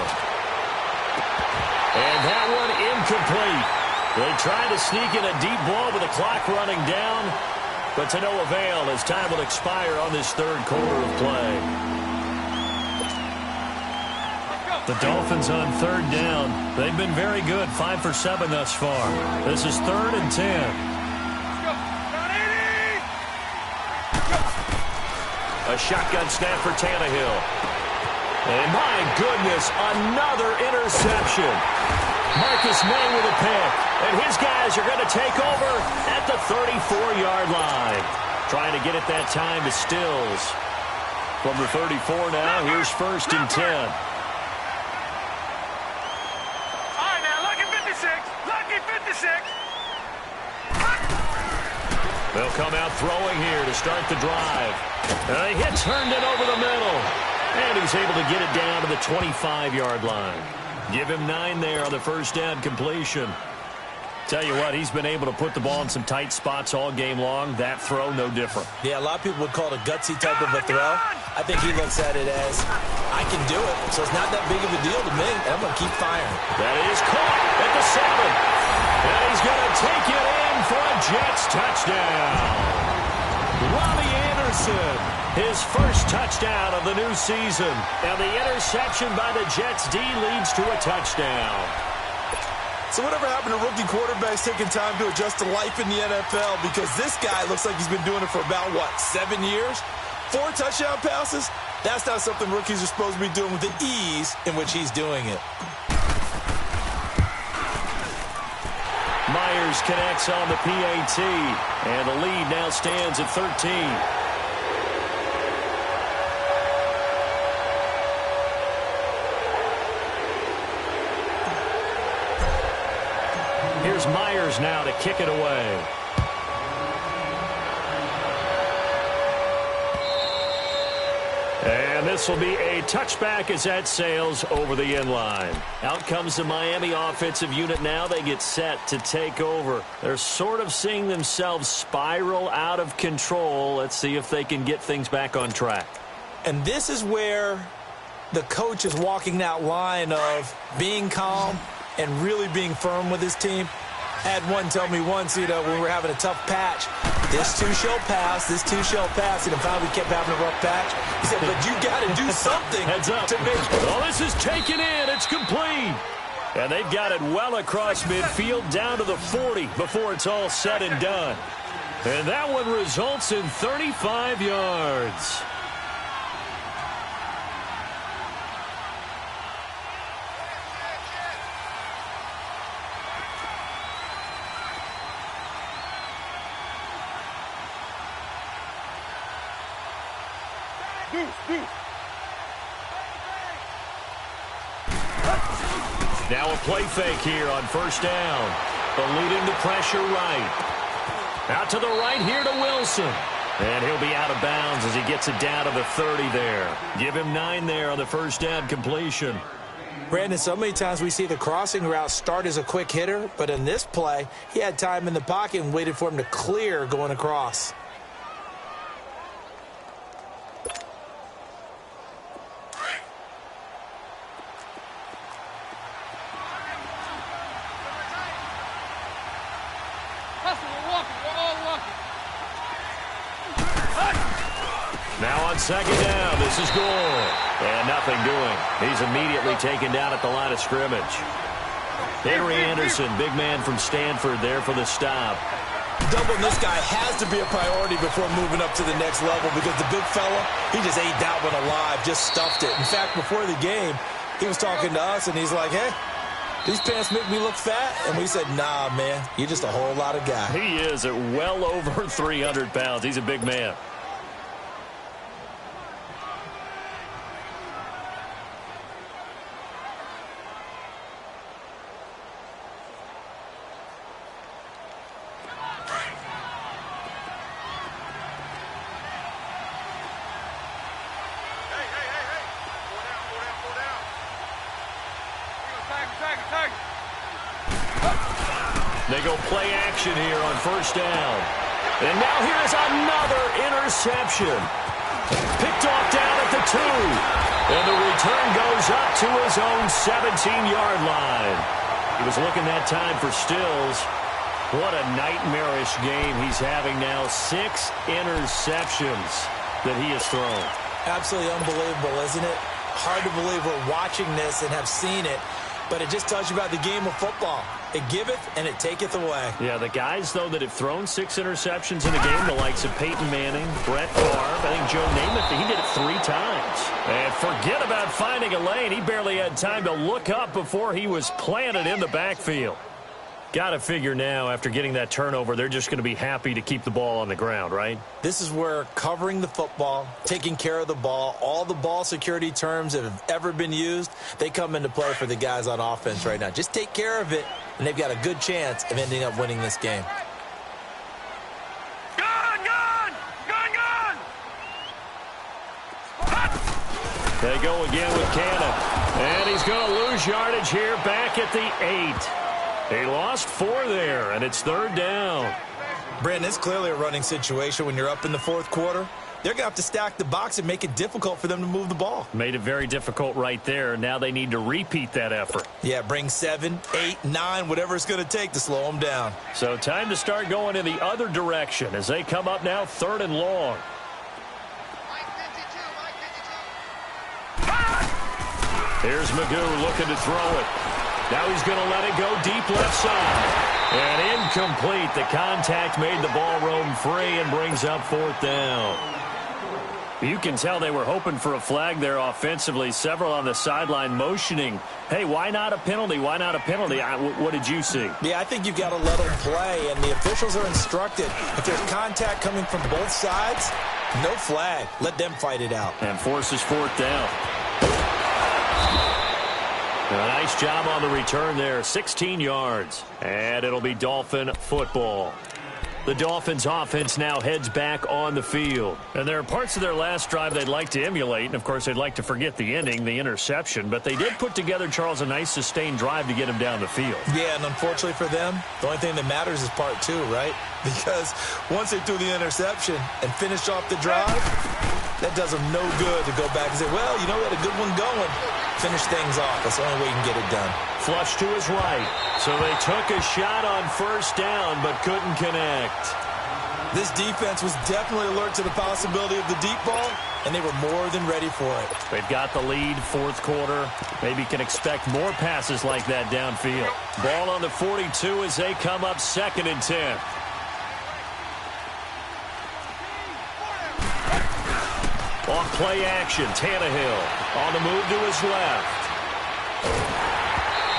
And that one incomplete. They tried to sneak in a deep ball with the clock running down, but to no avail as time will expire on this third quarter of play. The Dolphins on 3rd down. They've been very good, 5 for 7 thus far. This is 3rd and 10. A shotgun snap for Tannehill. And my goodness, another interception. Marcus May with a pick. And his guys are going to take over at the 34-yard line. Trying to get it that time to Stills. From the 34 now, here's 1st and 10. All right, now, lucky 56. Lucky 56. They'll come out throwing here to start the drive. He turned it over the middle. And he's able to get it down to the 25-yard line. Give him 9 there on the first down completion. Tell you what, he's been able to put the ball in some tight spots all game long. That throw, no different. Yeah, a lot of people would call it a gutsy type of a throw. I think he looks at it as, I can do it, so it's not that big of a deal to me, and I'm going to keep firing. That is caught at the 7. And he's going to take it in for a Jets touchdown. Robbie Anderson, his first touchdown of the new season. And the interception by the Jets D leads to a touchdown. So whatever happened to rookie quarterbacks taking time to adjust to life in the NFL? Because this guy looks like he's been doing it for about, 7 years? 4 touchdown passes? That's not something rookies are supposed to be doing with the ease in which he's doing it. Myers connects on the PAT, and the lead now stands at 13. Here's Myers now to kick it away. And this will be a touchback as that sails over the end line. Out comes the Miami offensive unit now. They get set to take over. They're sort of seeing themselves spiral out of control. Let's see if they can get things back on track. And this is where the coach is walking that line of being calm and really being firm with his team. I had one tell me once, when we were having a tough patch, this too shall pass, this too shall pass. And finally we kept having a rough patch. He said, but you got to do something Heads up. to make it. Oh, this is taken in. It's complete. And they've got it well across midfield down to the 40 before it's all said and done. And that one results in 35 yards. Now a play fake here on first down. Eluding the pressure right. Out to the right here to Wilson. And he'll be out of bounds as he gets it down to the 30 there. Give him 9 there on the first down completion. Brandon, so many times we see the crossing route start as a quick hitter, but in this play, he had time in the pocket and waited for him to clear going across. Now on second down, this is Gore. And nothing doing. He's immediately taken down at the line of scrimmage. Henry Anderson, big man from Stanford there for the stop. Doubling this guy has to be a priority before moving up to the next level because the big fella, he just ate that one alive, just stuffed it. In fact, before the game, he was talking to us, and he's like, hey, these pants make me look fat. And we said, nah, man, you're just a whole lot of guy. He is at well over 300 pounds. He's a big man. They go play action here on first down. And now here's another interception. Picked off down at the 2. And the return goes up to his own 17-yard line. He was looking that time for Stills. What a nightmarish game he's having now. 6 interceptions that he has thrown. Absolutely unbelievable, isn't it? Hard to believe we're watching this and have seen it. But it just tells you about the game of football. It giveth and it taketh away. Yeah, the guys, though, that have thrown 6 interceptions in a game, the likes of Peyton Manning, Brett Favre, I think Joe Namath, he did it 3 times. And forget about finding a lane. He barely had time to look up before he was planted in the backfield. Got to figure now, after getting that turnover, they're just going to be happy to keep the ball on the ground, right? This is where covering the football, taking care of the ball, all the ball security terms that have ever been used, they come into play for the guys on offense right now. Just take care of it, and they've got a good chance of ending up winning this game. They go again with Cannon. And he's going to lose yardage here back at the 8. He lost 4 there, and it's 3rd down. Brandon, it's clearly a running situation when you're up in the 4th quarter. They're going to have to stack the box and make it difficult for them to move the ball. Made it very difficult right there. Now they need to repeat that effort. Yeah, bring 7, 8, 9, whatever it's going to take to slow them down. So time to start going in the other direction as they come up now 3rd and long. Here's Magoo looking to throw it. Now he's going to let it go deep left side. And incomplete. The contact made the ball roam free and brings up 4th down. You can tell they were hoping for a flag there offensively. Several on the sideline motioning. Hey, why not a penalty? Why not a penalty? What did you see? Yeah, I think you've got to let them play, and the officials are instructed. If there's contact coming from both sides, no flag. Let them fight it out. And forces 4th down. A nice job on the return there, 16 yards. And it'll be Dolphin football. The Dolphins offense now heads back on the field. And there are parts of their last drive they'd like to emulate. And, of course, they'd like to forget the ending, the interception. But they did put together, Charles, a nice sustained drive to get him down the field. Yeah, and unfortunately for them, the only thing that matters is part 2, right? Because once they threw the interception and finished off the drive, that does them no good to go back and say, well, you know, we had a good one going. Finish things off. That's the only way you can get it done. Flush to his right. So they took a shot on first down but couldn't connect. This defense was definitely alert to the possibility of the deep ball, and they were more than ready for it. They've got the lead, 4th quarter. Maybe can expect more passes like that downfield. Ball on the 42 as they come up 2nd and 10. Off play action, Tannehill on the move to his left.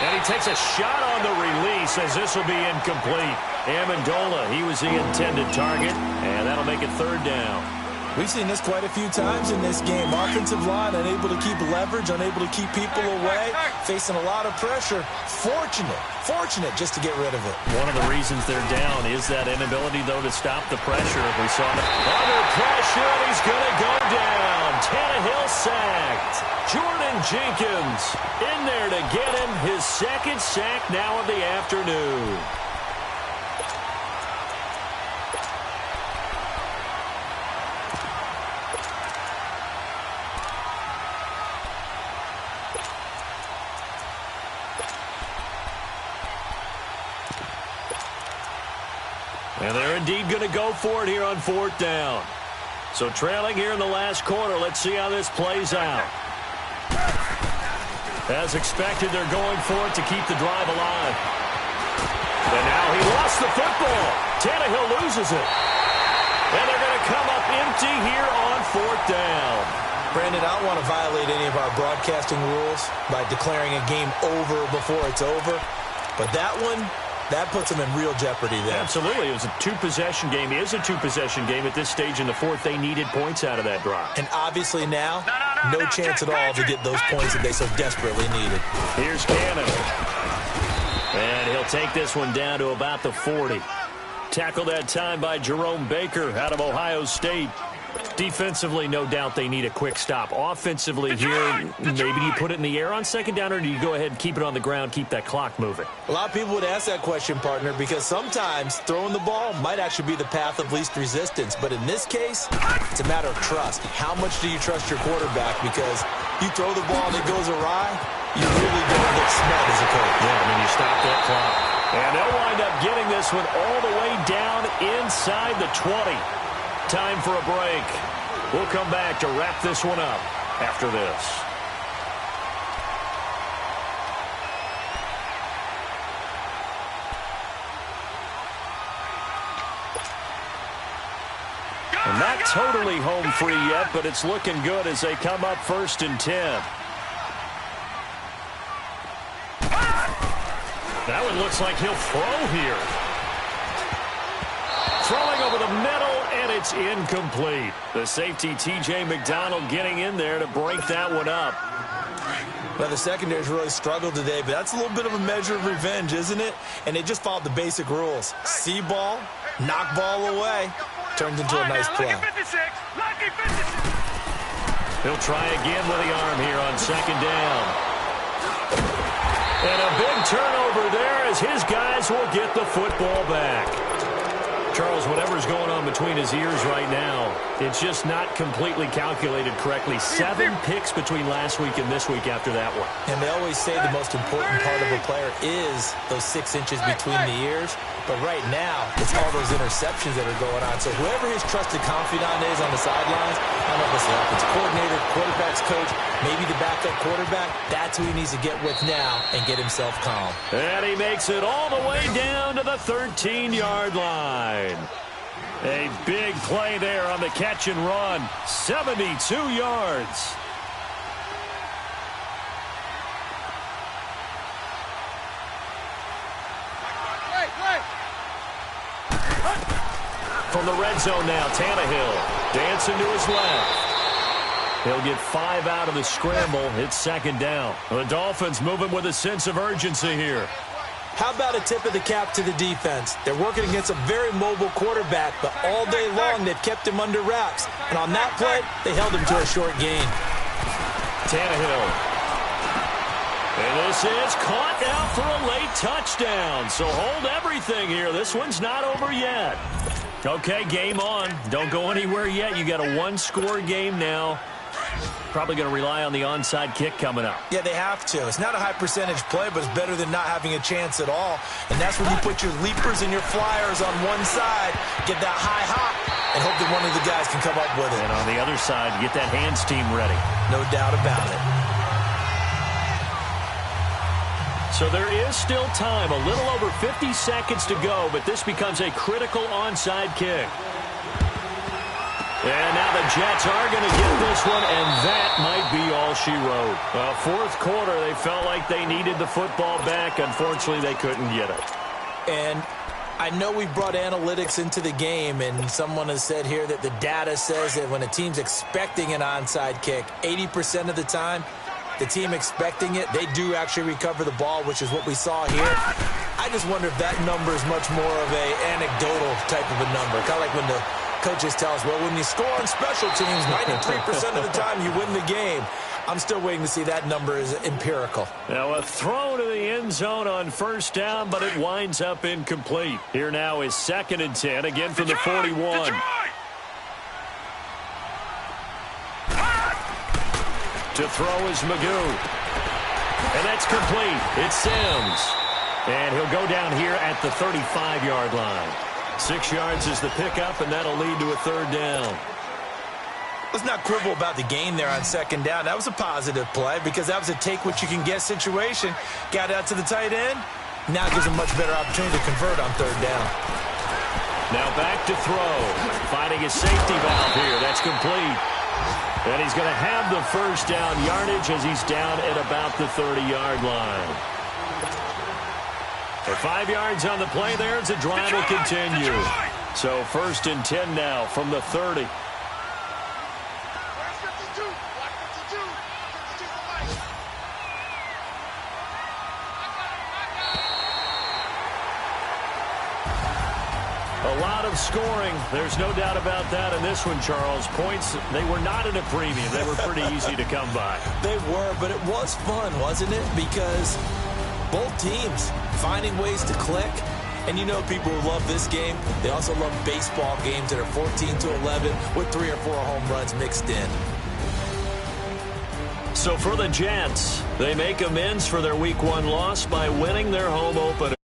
And he takes a shot on the release as this will be incomplete. Amendola, he was the intended target, and that'll make it 3rd down. We've seen this quite a few times in this game. Offensive line unable to keep leverage, unable to keep people away, facing a lot of pressure. Fortunate just to get rid of it. One of the reasons they're down is that inability, though, to stop the pressure. We saw him under pressure, and he's going to go down. Tannehill sacked. Jordan Jenkins in there to get him his 2nd sack now of the afternoon. And they're indeed going to go for it here on 4th down. So trailing here in the last quarter. Let's see how this plays out. As expected, they're going for it to keep the drive alive. And now he lost the football. Tannehill loses it. And they're going to come up empty here on 4th down. Brandon, I don't want to violate any of our broadcasting rules by declaring a game over before it's over. But that one, that puts them in real jeopardy there. Absolutely. It was a two-possession game. It is a two-possession game at this stage in the 4th. They needed points out of that drive. And obviously now, no chance at all to get those points that they so desperately needed. Here's Cannon. And he'll take this one down to about the 40. Tackled that time by Jerome Baker out of Ohio State. Defensively, no doubt they need a quick stop. Offensively here, maybe do you put it in the air on 2nd down, or do you go ahead and keep it on the ground, keep that clock moving? A lot of people would ask that question, partner, because sometimes throwing the ball might actually be the path of least resistance. But in this case, it's a matter of trust. How much do you trust your quarterback? Because you throw the ball and it goes awry, you really don't look smart as a coach. Yeah, I mean, you stop that clock. And they'll wind up getting this one all the way down inside the 20. Time for a break. We'll come back to wrap this one up after this. And not totally home free yet, but it's looking good as they come up 1st and 10. That one looks like he'll throw here. Throwing over the middle, and it's incomplete. The safety, T.J. McDonald, getting in there to break that one up. Well, the secondary's really struggled today, but that's a little bit of a measure of revenge, isn't it? And they just followed the basic rules. See ball, knock ball away. Turns into a nice play. He'll try again with the arm here on 2nd down. And a big turnover there as his guys will get the football back. Charles, whatever's going on between his ears right now, it's just not completely calculated correctly. 7 picks between last week and this week after that one. And they always say the most important part of a player is those 6 inches between the ears. But right now, it's all those interceptions that are going on. So whoever his trusted confidant is on the sidelines, I don't know if it's the offensive coordinator, quarterback's coach, maybe the backup quarterback, that's who he needs to get with now and get himself calm. And he makes it all the way down to the 13-yard line. A big play there on the catch and run. 72 yards. From the red zone now, Tannehill dancing to his left. He'll get 5 out of the scramble. It's 2nd down. The Dolphins moving with a sense of urgency here. How about a tip of the cap to the defense? They're working against a very mobile quarterback, but all day long they've kept him under wraps. And on that play, they held him to a short gain. Tannehill. And this is caught now for a late touchdown. So hold everything here. This one's not over yet. Okay, game on. Don't go anywhere yet. You got a 1-score game now. Probably going to rely on the onside kick coming up. Yeah, they have to. It's not a high percentage play, but it's better than not having a chance at all. And that's when you put your leapers and your flyers on one side, get that high hop, and hope that one of the guys can come up with it. And on the other side, get that hands team ready. No doubt about it. So there is still time, a little over 50 seconds to go, but this becomes a critical onside kick. And now the Jets are going to get this one, and that might be all she wrote. Fourth quarter, they felt like they needed the football back. Unfortunately, they couldn't get it. And I know we brought analytics into the game, and someone has said here that the data says that when a team's expecting an onside kick, 80% of the time, the team expecting it, they do actually recover the ball, which is what we saw here. I just wonder if that number is much more of a anecdotal type of a number. Kind of like when the coaches tell us, well, when you score on special teams, 93% of the time you win the game. I'm still waiting to see that number is empirical. Now a throw to the end zone on first down, but it winds up incomplete. Here now is 2nd and 10, again from the 41. To throw is Magoo. And that's complete. It's Sims. And he'll go down here at the 35-yard line. 6 yards is the pickup, and that'll lead to a 3rd down. Let's not quibble about the gain there on 2nd down. That was a positive play because that was a take-what-you-can-get situation. Got out to the tight end, Now it gives him a much better opportunity to convert on third down. Now back to throw. Finding his safety valve here. That's complete. And he's going to have the first down yardage as he's down at about the 30-yard line. So 5 yards on the play there as the drive will continue. So 1st and 10 now from the 30. A lot of scoring. There's no doubt about that in this one, Charles. Points, they were not at a premium. They were pretty easy to come by. They were, but it was fun, wasn't it? Because both teams finding ways to click. And you know people who love this game, they also love baseball games that are 14-11 with 3 or 4 home runs mixed in. So for the Jets, they make amends for their Week 1 loss by winning their home opener.